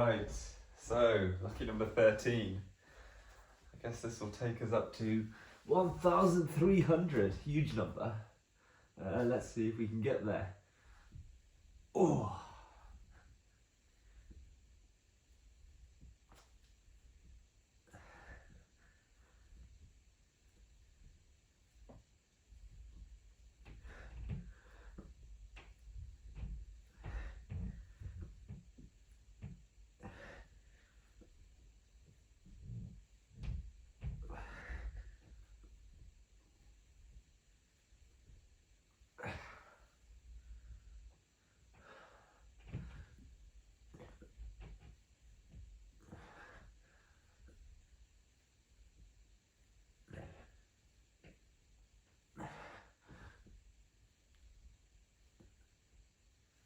Right, so lucky number 13. I guess this will take us up to 1,300, huge number. Let's see if we can get there. Oh.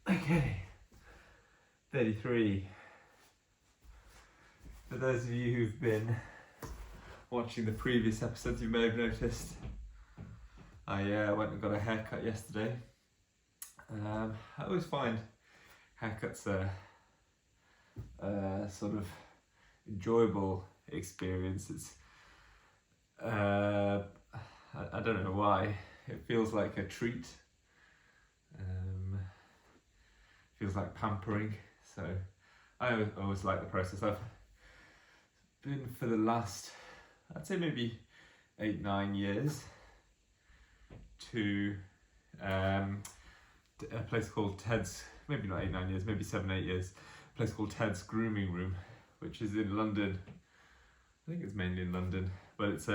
Okay, 33. For those of you who've been watching the previous episodes, you may have noticed I went and got a haircut yesterday. I always find haircuts a sort of enjoyable experience. It's I don't know why, it feels like a treat. Feels like pampering, so I always like the process. I've been for the last, I'd say maybe 8-9 years to a place called Ted's, maybe not 8-9 years, maybe 7-8 years, a place called Ted's Grooming Room, which is in London. I think it's mainly in London, but it's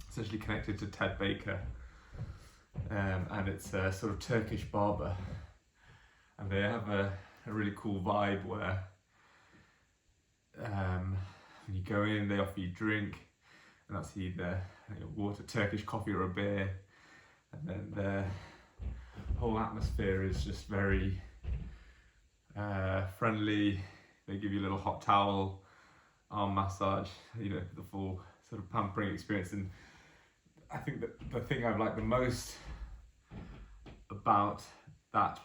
essentially connected to Ted Baker, and it's a sort of Turkish barber. And they have a really cool vibe where when you go in, they offer you a drink, and that's either water, Turkish coffee, or a beer. And then the whole atmosphere is just very friendly. They give you a little hot towel, arm massage, the full sort of pampering experience. And I think that the thing I've liked the most about that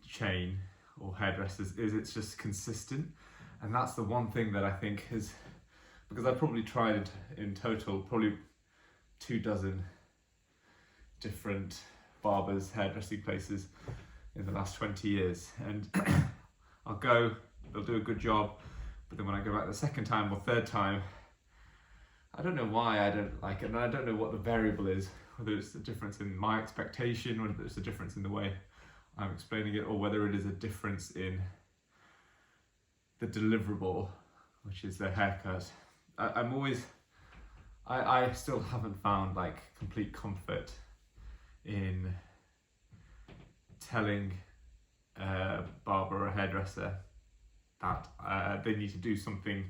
chain or hairdressers is it's just consistent, and that's the one thing that I think is, because I've probably tried in total probably 24 different barbers, hairdressing places in the last 20 years, and I'll go, they'll do a good job, but then when I go back the second time or third time, I don't know why I don't like it, and I don't know what the variable is, whether it's the difference in my expectation, whether it's a difference in the way I'm explaining it, or whether it is a difference in the deliverable, which is the haircut. I still haven't found like complete comfort in telling a barber or a hairdresser that they need to do something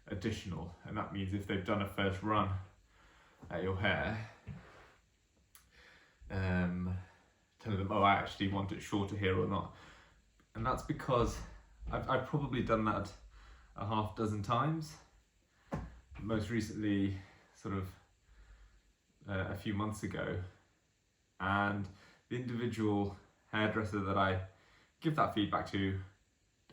additional, and that means if they've done a first run at your hair, telling them, oh, I actually want it shorter here or not. And that's because I've probably done that a half dozen times. Most recently, sort of a few months ago. And the individual hairdresser that I give that feedback to,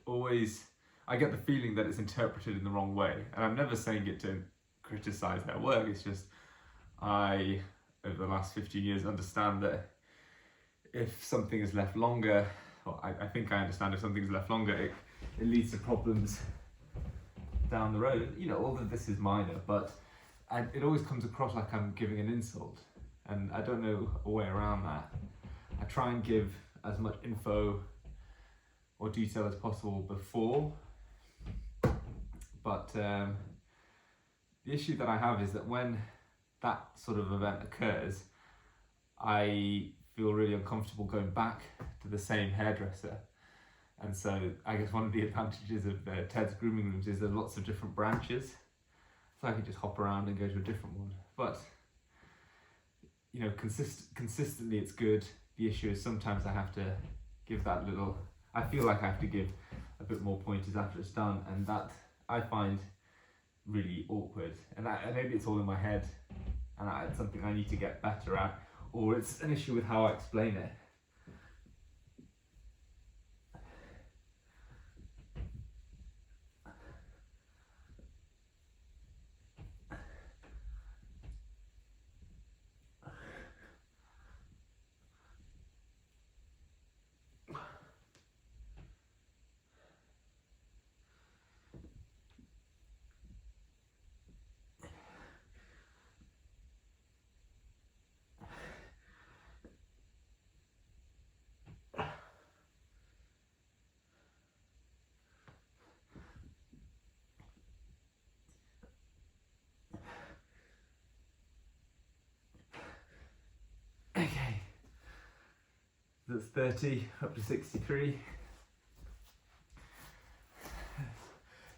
always, I get the feeling that it's interpreted in the wrong way. And I'm never saying it to criticize their work, it's just I, over the last 15 years, understand that if something is left longer, well, I think I understand if something is left longer, it leads to problems down the road. All of this is minor, but it always comes across like I'm giving an insult, and I don't know a way around that. I try and give as much info or detail as possible before, but the issue that I have is that when that sort of event occurs, I feel really uncomfortable going back to the same hairdresser. And so I guess one of the advantages of Ted's Grooming Rooms is there's lots of different branches, so I can just hop around and go to a different one. But consistently it's good. The issue is sometimes I have to give that little, I feel like I have to give a bit more pointers after it's done, and that I find really awkward. And maybe it's all in my head, and it's something I need to get better at, or it's an issue with how I explain it. that's 30 up to 63.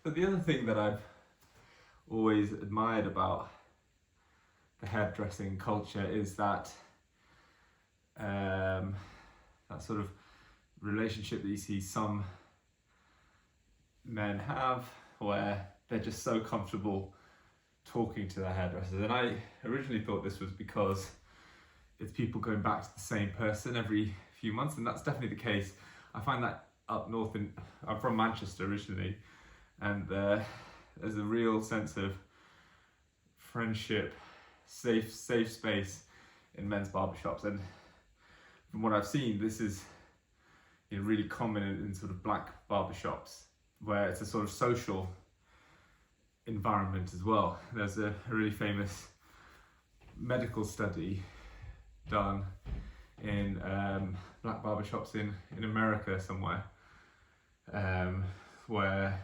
But the other thing that I've always admired about the hairdressing culture is that that sort of relationship that you see some men have, where they're just so comfortable talking to their hairdressers. And I originally thought this was because it's people going back to the same person every few months, and that's definitely the case. I find that up north, I'm from Manchester originally, and there's a real sense of friendship, safe space in men's barbershops. And from what I've seen, this is really common in sort of black barbershops, where it's a sort of social environment as well. There's a really famous medical study done in black barbershops in America somewhere, where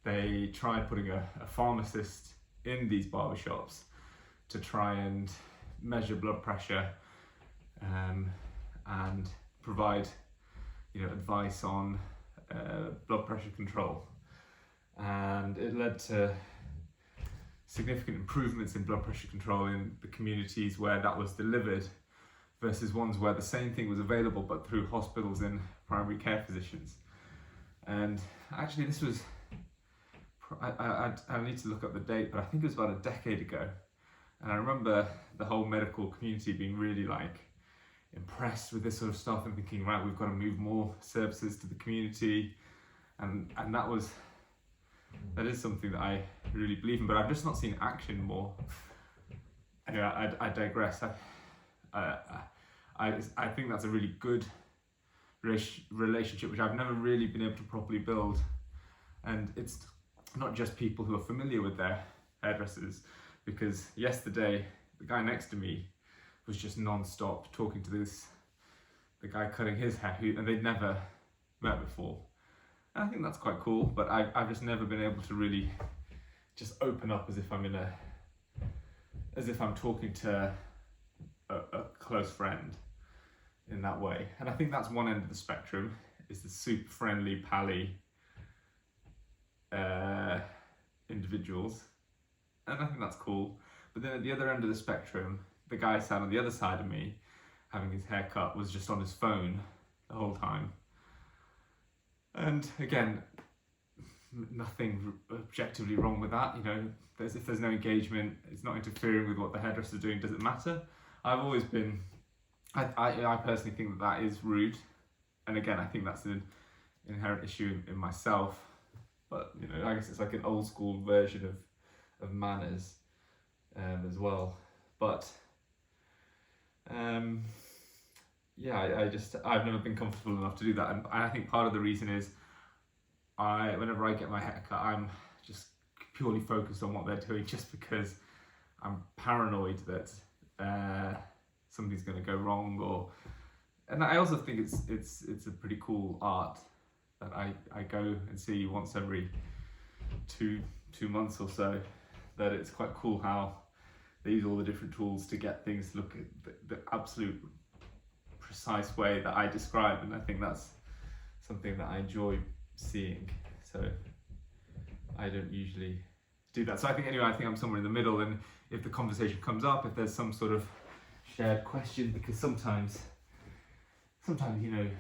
they tried putting a pharmacist in these barbershops to try and measure blood pressure and provide advice on blood pressure control. And it led to significant improvements in blood pressure control in the communities where that was delivered versus ones where the same thing was available but through hospitals and primary care physicians. And actually this was, I need to look up the date, but I think it was about a decade ago. And I remember the whole medical community being really impressed with this sort of stuff and thinking, right, we've got to move more services to the community. And that is something that I really believe in, but I've just not seen action more. Anyway, I digress. I think that's a really good relationship which I've never really been able to properly build. And it's not just people who are familiar with their hairdressers, because yesterday the guy next to me was just non-stop talking to the guy cutting his hair, and they'd never met before. And I think that's quite cool, but I've just never been able to really just open up as if I'm talking to a close friend in that way. And I think that's one end of the spectrum, is the super friendly, pally individuals. And I think that's cool. But then at the other end of the spectrum, the guy sat on the other side of me, having his hair cut, was just on his phone the whole time. And again, nothing objectively wrong with that. If there's no engagement, it's not interfering with what the hairdresser's doing, does it matter? I've always been, I personally think that is rude. And again, I think that's an inherent issue in myself. But, I guess it's like an old school version of manners as well. But I've never been comfortable enough to do that. And I think part of the reason is whenever I get my hair cut, I'm just purely focused on what they're doing, just because I'm paranoid that something's going to go wrong. And I also think it's a pretty cool art that I go and see once every two months or so. That it's quite cool how they use all the different tools to get things to look at the absolute precise way that I describe, and I think that's something that I enjoy seeing. So I don't usually do that. So I think I'm somewhere in the middle, and if the conversation comes up, if there's some sort of shared question, because sometimes a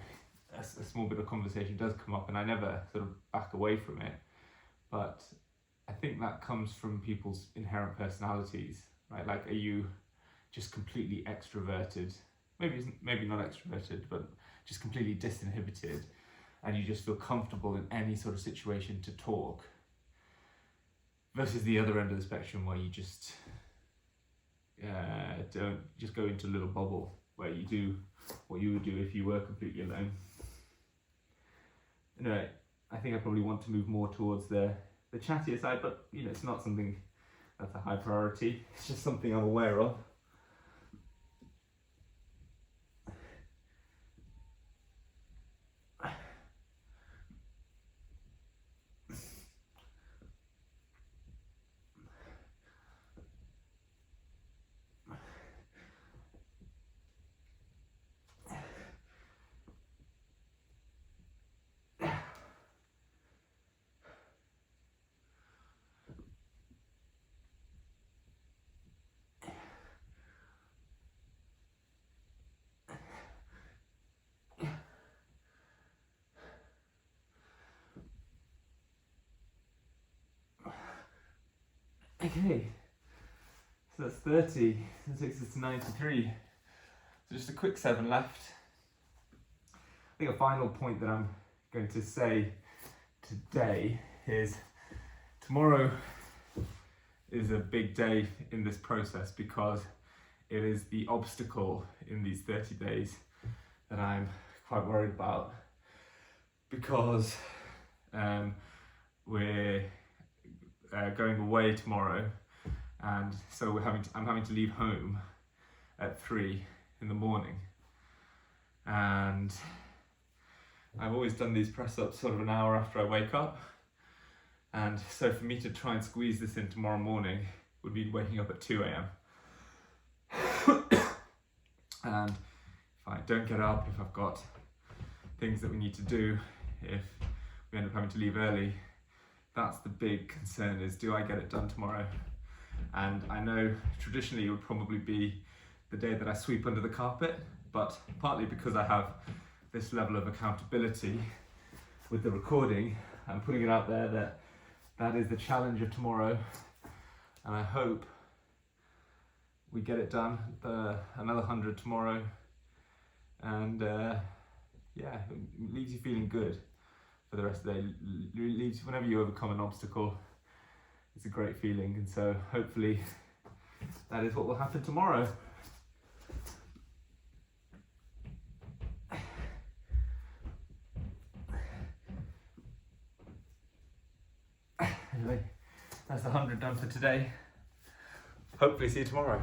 small bit of conversation does come up and I never sort of back away from it, but I think that comes from people's inherent personalities, right? Like, are you just completely extroverted? Maybe not extroverted, but just completely disinhibited, and you just feel comfortable in any sort of situation to talk, versus the other end of the spectrum where you just don't just go into a little bubble where you do what you would do if you were completely alone. Anyway, I think I probably want to move more towards the chattier side, but it's not something that's a high priority. It's just something I'm aware of. Okay, so that's 30, that takes us to 93. So just a quick 7 left. I think a final point that I'm going to say today is tomorrow is a big day in this process because it is the obstacle in these 30 days that I'm quite worried about, because we're going away tomorrow, and so I'm having to leave home at 3 in the morning, and I've always done these press-ups sort of an hour after I wake up, and so for me to try and squeeze this in tomorrow morning would mean waking up at 2 a.m. And if I don't get up, if I've got things that we need to do, if we end up having to leave early, that's the big concern, is do I get it done tomorrow? And I know traditionally it would probably be the day that I sweep under the carpet, but partly because I have this level of accountability with the recording, I'm putting it out there that that is the challenge of tomorrow, and I hope we get it done, another 100 tomorrow, and yeah, it leaves you feeling good for the rest of the day. Leaves, whenever you overcome an obstacle, it's a great feeling, and so hopefully that is what will happen tomorrow. Anyway, that's the 100 done for today. Hopefully see you tomorrow.